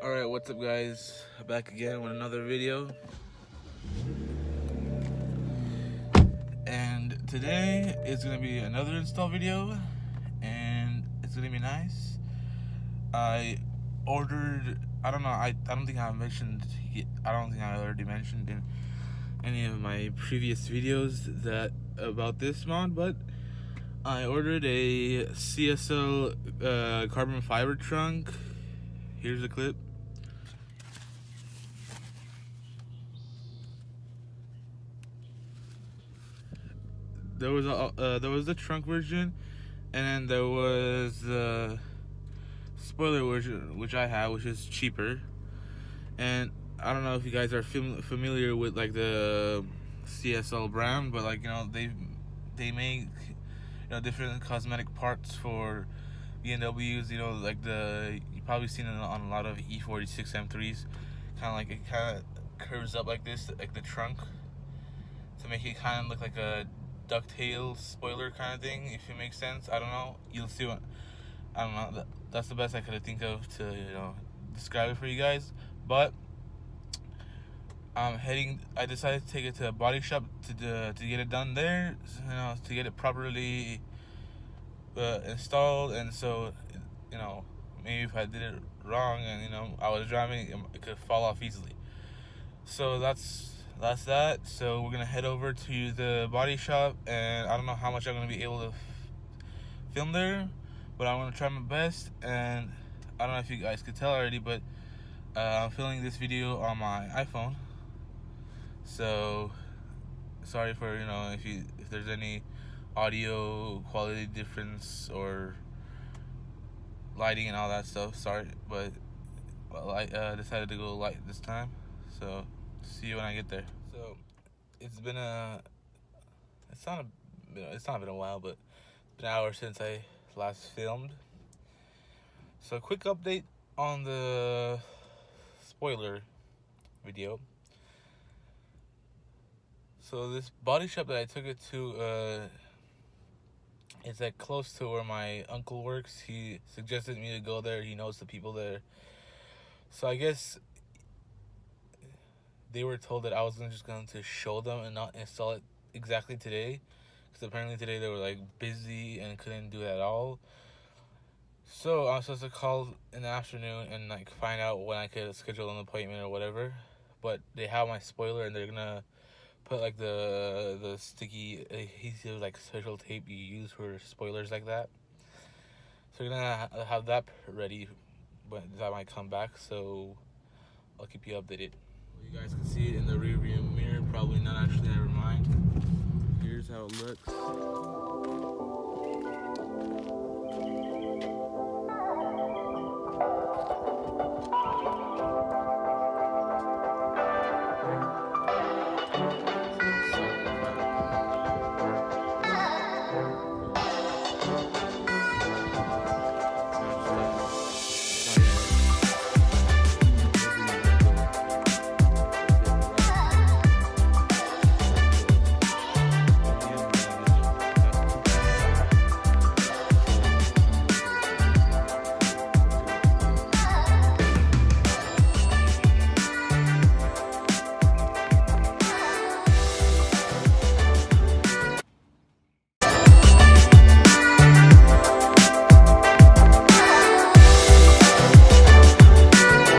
Alright, what's up guys? Back again with another video. And today is going to be another install video. And it's going to be nice. I ordered, I don't know, I don't think I mentioned, I don't think I already mentioned in any of my previous videos that about this mod, but I ordered a CSL carbon fiber trunk. Here's a clip. There was the trunk version, and then there was the spoiler version, which I have, which is cheaper. And I don't know if you guys are familiar with like the CSL brand, but like, you know, they make, you know, different cosmetic parts for BMWs. You know, like you probably seen it on a lot of E46 M3s. It kind of curves up like this, like the trunk, to make it kind of look like a DuckTales spoiler kind of thing, if it makes sense. I don't know. You'll see what. I don't know. That's the best I could think of to, you know, describe it for you guys. But I decided to take it to a body shop to get it done there. You know, to get it properly installed. And so, you know, maybe if I did it wrong and, you know, I was driving, it could fall off easily. So that's that. So we're gonna head over to the body shop, and I don't know how much I'm gonna be able to film there, but I'm gonna try my best. And I don't know if you guys could tell already, but I'm filming this video on my iPhone, so sorry for, you know, if there's any audio quality difference or lighting and all that stuff. Sorry, but I decided to go light this time, so see you when I get there. So it's not been a while, but it's been an hour since I last filmed. So a quick update on the spoiler video. So this body shop that I took it to, it's like close to where my uncle works. He suggested me to go there. He knows the people there. So I guess they were told that I was just going to show them and not install it exactly today, because apparently today they were like busy and couldn't do it at all. So I was supposed to call in the afternoon and like find out when I could schedule an appointment or whatever. But they have my spoiler, and they're gonna put like the sticky adhesive, like special tape you use for spoilers like that. So we're gonna have that ready, but that might come back. So I'll keep you updated. You guys can see it in the rear view mirror. Probably not, actually, never mind. Here's how it looks.